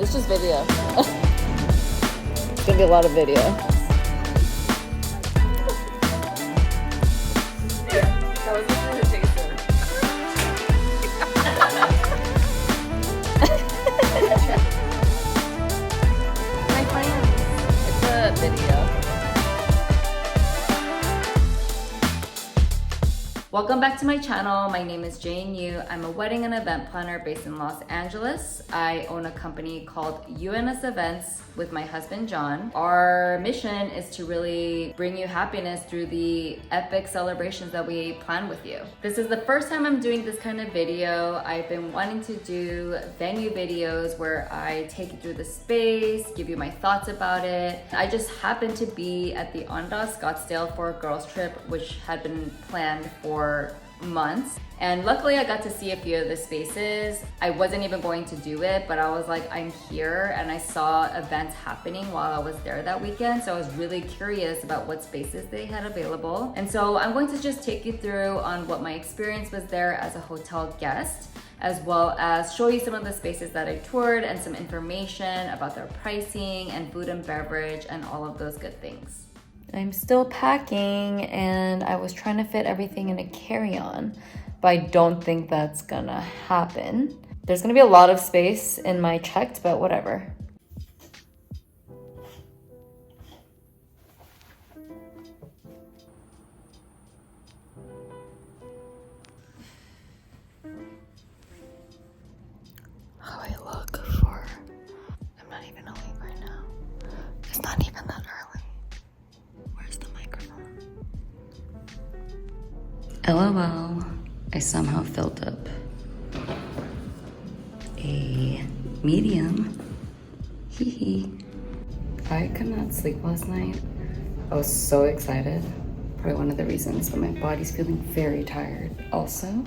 It's just video. It's gonna be a lot of video. My plans. It's a video. Welcome back to my channel. My name is Jane Yu. I'm a wedding and event planner based in Los Angeles. I own a company called UNS Events with my husband, John. Our mission is to really bring you happiness through the epic celebrations that we plan with you. This is the first time I'm doing this kind of video. I've been wanting to do venue videos where I take you through the space, give you my thoughts about it. I just happened to be at the Andaz Scottsdale for a girls trip, which had been planned for months. And luckily I got to see a few of the spaces. I wasn't even going to do it, but I was like, I'm here, and I saw events happening while I was there that weekend. So I was really curious about what spaces they had available. And so I'm going to just take you through on what my experience was there as a hotel guest, as well as show you some of the spaces that I toured and some information about their pricing and food and beverage and all of those good things. I'm still packing, and I was trying to fit everything in a carry-on, but I don't think that's gonna happen. There's gonna be a lot of space in my checked, but whatever. How I look for... I'm not even awake right now. It's not even that early. Where's the microphone? LOL, I somehow filled up a medium. Hee hee. I could not sleep last night. I was so excited. Probably one of the reasons, but my body's feeling very tired also.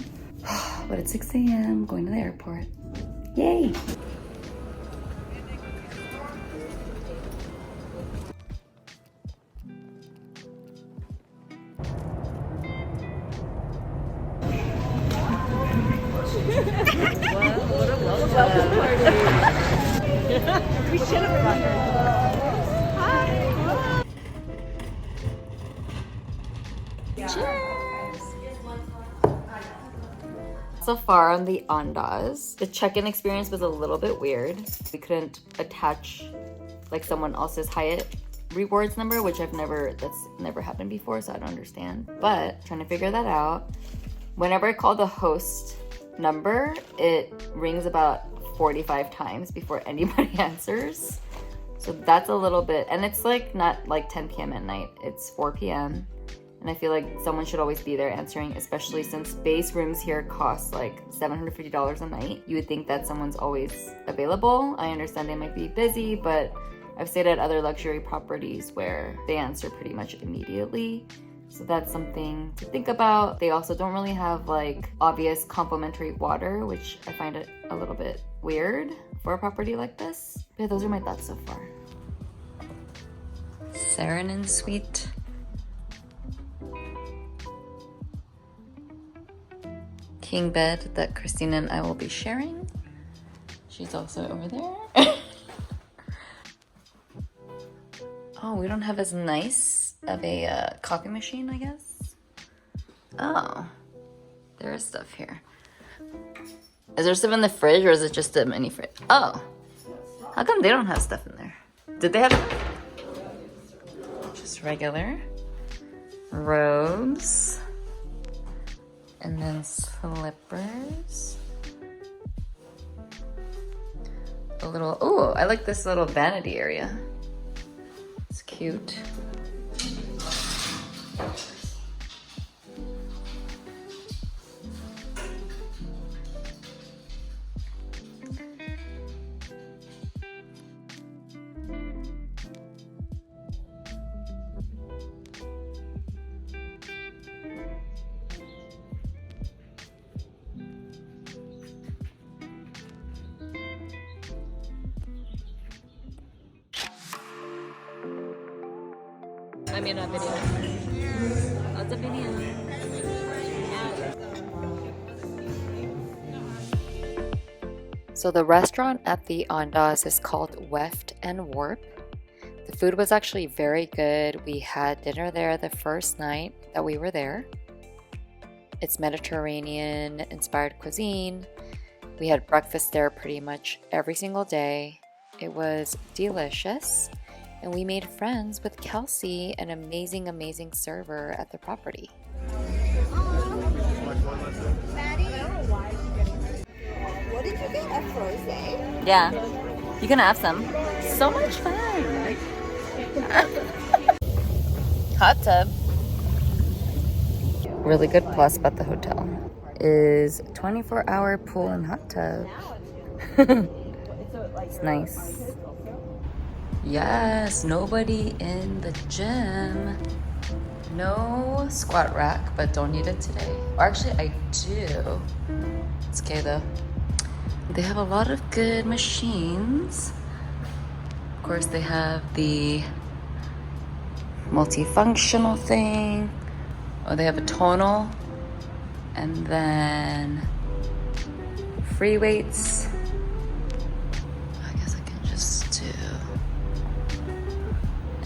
But it's 6 a.m. going to the airport. Yay! We should have brought her. Hi. Cheers! So far on the Andaz, the check-in experience was a little bit weird. We couldn't attach like someone else's Hyatt rewards number, which that's never happened before, so I don't understand. But trying to figure that out. Whenever I call the host number, it rings about 45 times before anybody answers. So that's a little bit, and it's like not like 10 p.m. at night, it's 4 p.m. And I feel like someone should always be there answering, especially since base rooms here cost like $750 a night. You would think that someone's always available. I understand they might be busy, but I've stayed at other luxury properties where they answer pretty much immediately. So that's something to think about. They also don't really have like obvious complimentary water, which I find it a little bit weird for a property like this. But yeah, those are my thoughts so far. SAARINEN suite. King bed that Christina and I will be sharing. She's also over there. Oh, we don't have as nice of a coffee machine, I guess. Oh, there is stuff here. Is there stuff in the fridge, or is it just a mini fridge? Oh, how come they don't have stuff in there? Did they have just regular robes and then slippers? A little, oh, I like this little vanity area. It's cute. I made a video. That's a video. So the restaurant at the Andaz is called Weft and Warp. The food was actually very good. We had dinner there the first night that we were there. It's Mediterranean inspired cuisine. We had breakfast there pretty much every single day. It was delicious. And we made friends with Kelsey, an amazing, amazing server at the property. What did you get? A frozen? Yeah, you can have some. So much fun. Hot tub. Really good plus about the hotel is 24-hour pool and hot tub. It's nice. Yes, nobody in the gym. No squat rack, but don't need it today. Or actually, I do. It's okay though. They have a lot of good machines. Of course, they have the multifunctional thing. Oh, they have a tonal. And then free weights. I guess I can just do.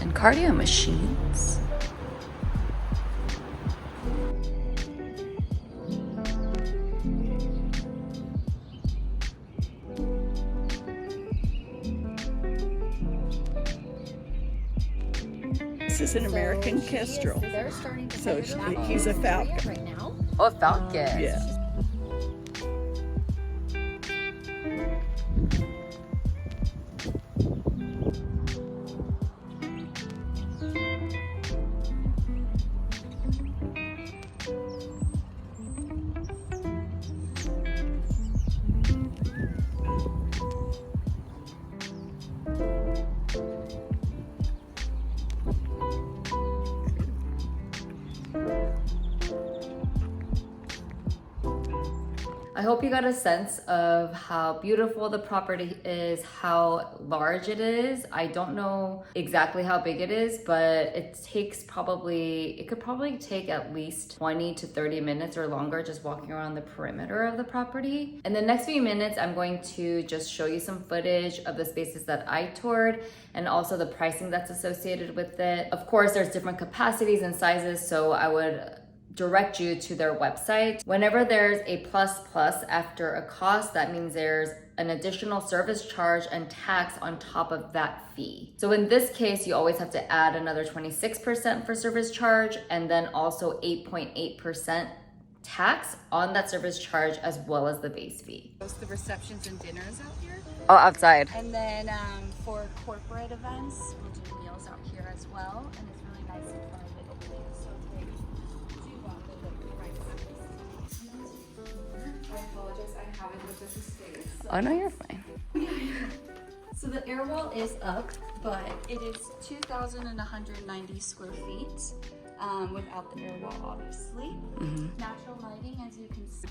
And cardio machines. This is an American kestrel. So he's a falcon. Right now. Oh, a falcon. Yeah. I hope you got a sense of how beautiful the property is, how large it is. I don't know exactly how big it is, but it could probably take at least 20 to 30 minutes or longer just walking around the perimeter of the property. In the next few minutes, I'm going to just show you some footage of the spaces that I toured and also the pricing that's associated with it. Of course, there's different capacities and sizes, so I would direct you to their website. Whenever there's a plus after a cost, that means there's an additional service charge and tax on top of that fee. So in this case, you always have to add another 26% for service charge and then also 8.8% tax on that service charge as well as the base fee. The receptions and dinners out here. Oh, outside. And then for corporate events, we'll do meals out here as well. And it's really nice and private opening. So it's great. I apologize, I haven't looked at the space. Oh no, you're fine. So the air wall is up, but it is 2,190 square feet without the air wall, obviously. Natural lighting, as you can see.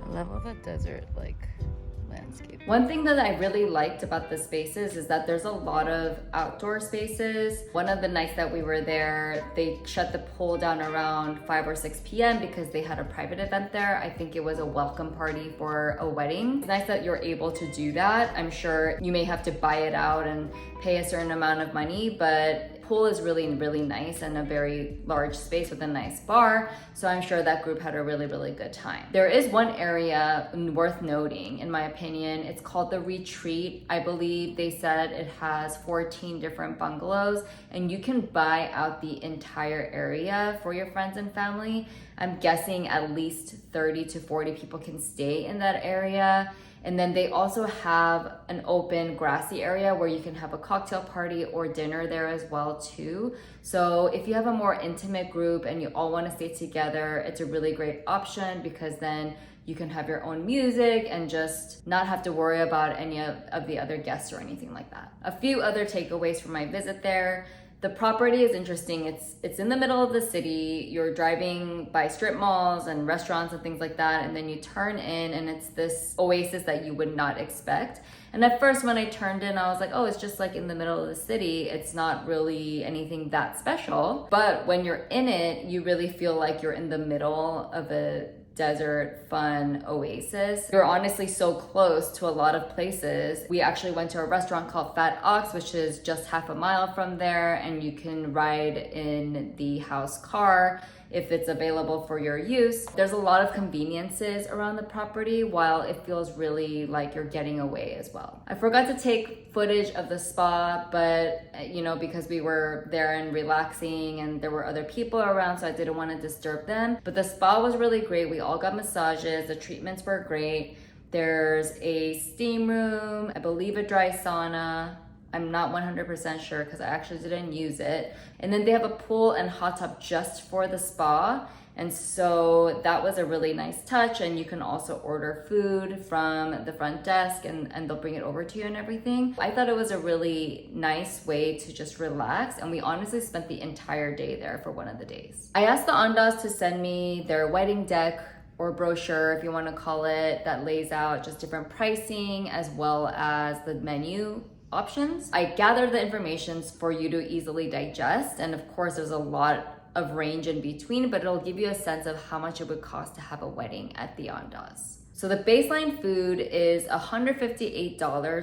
I love the desert landscape. One thing that I really liked about the spaces is that there's a lot of outdoor spaces. One of the nights that we were there, they shut the pool down around 5 or 6 p.m. because they had a private event there. I think it was a welcome party for a wedding. It's nice that you're able to do that. I'm sure you may have to buy it out and pay a certain amount of money, but pool is really, really nice and a very large space with a nice bar. So I'm sure that group had a really, really good time. There is one area worth noting, in my opinion. It's called the Retreat. I believe they said it has 14 different bungalows and you can buy out the entire area for your friends and family. I'm guessing at least 30 to 40 people can stay in that area. And then they also have an open grassy area where you can have a cocktail party or dinner there as well too. So if you have a more intimate group and you all want to stay together, it's a really great option because then you can have your own music and just not have to worry about any of the other guests or anything like that. A few other takeaways from my visit there. The property is interesting. It's in the middle of the city. You're driving by strip malls and restaurants and things like that, and then you turn in and it's this oasis that you would not expect. And at first when I turned in, I was like, oh, it's just like in the middle of the city. It's not really anything that special. But when you're in it, you really feel like you're in the middle of a desert fun oasis. We were honestly so close to a lot of places. We actually went to a restaurant called Fat Ox, which is just half a mile from there, and you can ride in the house car if it's available for your use. There's a lot of conveniences around the property while it feels really like you're getting away as well. I forgot to take footage of the spa, but because we were there and relaxing and there were other people around, so I didn't want to disturb them. But the spa was really great. We all got massages, the treatments were great. There's a steam room, I believe a dry sauna. I'm not 100% sure because I actually didn't use it. And then they have a pool and hot tub just for the spa. And so that was a really nice touch. And you can also order food from the front desk and they'll bring it over to you and everything. I thought it was a really nice way to just relax. And we honestly spent the entire day there for one of the days. I asked the Andaz to send me their wedding deck or brochure, if you want to call it, that lays out just different pricing as well as the menu options. I gathered the information for you to easily digest, and of course there's a lot of range in between, but it'll give you a sense of how much it would cost to have a wedding at the Andaz. So the baseline food is $158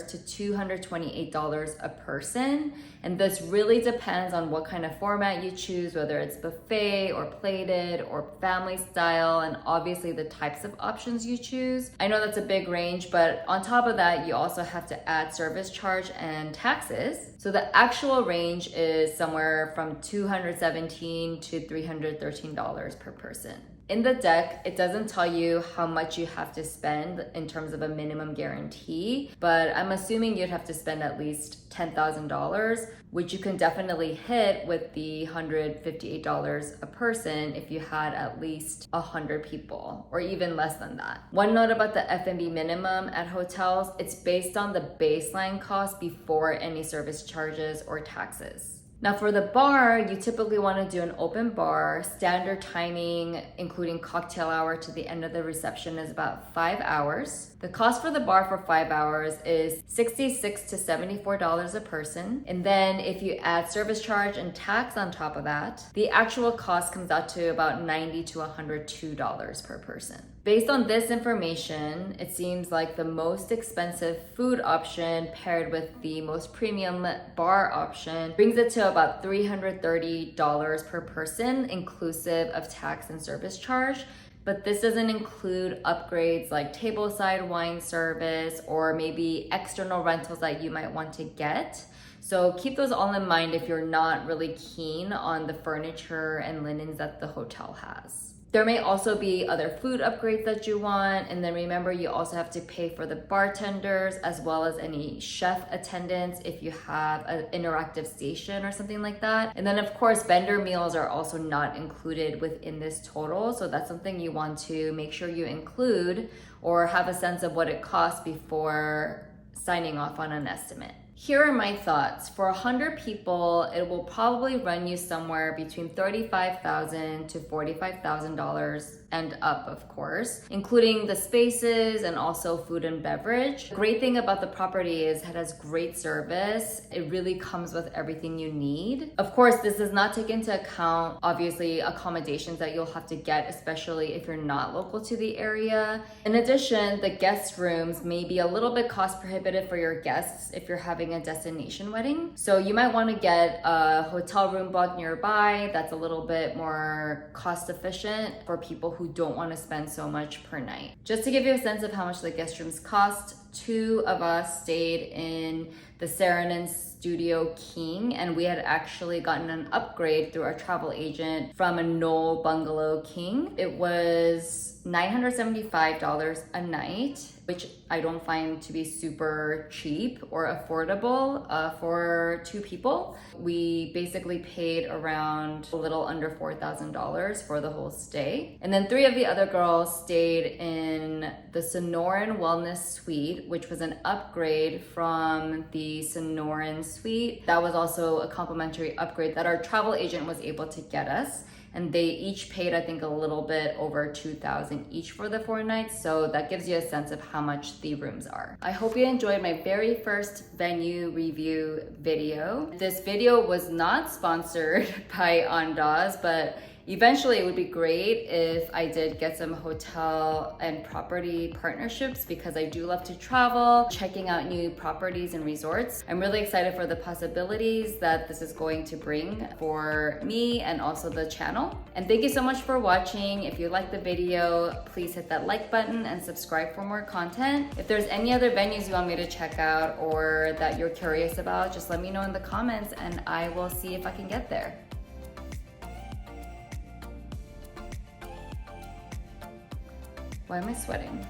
to $228 a person. And this really depends on what kind of format you choose, whether it's buffet or plated or family style, and obviously the types of options you choose. I know that's a big range, but on top of that, you also have to add service charge and taxes. So the actual range is somewhere from $217 to $313 per person. In the deck, it doesn't tell you how much you have to spend in terms of a minimum guarantee, but I'm assuming you'd have to spend at least $10,000, which you can definitely hit with the $158 a person if you had at least 100 people, or even less than that. One note about the F&B minimum at hotels, it's based on the baseline cost before any service charges or taxes. Now for the bar, you typically want to do an open bar. Standard timing, including cocktail hour to the end of the reception, is about 5 hours. The cost for the bar for 5 hours is $66 to $74 a person. And then if you add service charge and tax on top of that, the actual cost comes out to about $90 to $102 per person. Based on this information, it seems like the most expensive food option paired with the most premium bar option brings it to about $330 per person, inclusive of tax and service charge. But this doesn't include upgrades like tableside wine service or maybe external rentals that you might want to get. So keep those all in mind if you're not really keen on the furniture and linens that the hotel has. There may also be other food upgrades that you want, and then remember you also have to pay for the bartenders as well as any chef attendants if you have an interactive station or something like that. And then of course vendor meals are also not included within this total, so that's something you want to make sure you include or have a sense of what it costs before signing off on an estimate. Here are my thoughts. For 100 people, it will probably run you somewhere between $35,000 to $45,000 and up, of course, including the spaces and also food and beverage. The great thing about the property is it has great service. It really comes with everything you need. Of course, this does not take into account, obviously, accommodations that you'll have to get, especially if you're not local to the area. In addition, the guest rooms may be a little bit cost prohibitive for your guests if you're having a destination wedding. So you might want to get a hotel room block nearby that's a little bit more cost efficient for people who don't want to spend so much per night. Just to give you a sense of how much the guest rooms cost, 2 of us stayed in the SAARINEN Studio King, and we had actually gotten an upgrade through our travel agent from a Knoll Bungalow King. It was $975 a night, which I don't find to be super cheap or affordable for 2 people. We basically paid around a little under $4,000 for the whole stay. And then 3 of the other girls stayed in the Sonoran Wellness Suite, which was an upgrade from the Sonoran Suite. That was also a complimentary upgrade that our travel agent was able to get us. And they each paid, I think, a little bit over $2,000 each for the 4 nights. So that gives you a sense of how much the rooms are. I hope you enjoyed my very first venue review video. This video was not sponsored by Andaz, but Eventually, it would be great if I did get some hotel and property partnerships because I do love to travel, checking out new properties and resorts. I'm really excited for the possibilities that this is going to bring for me and also the channel. And thank you so much for watching. If you liked the video, please hit that like button and subscribe for more content. If there's any other venues you want me to check out or that you're curious about, just let me know in the comments and I will see if I can get there. Why am I sweating?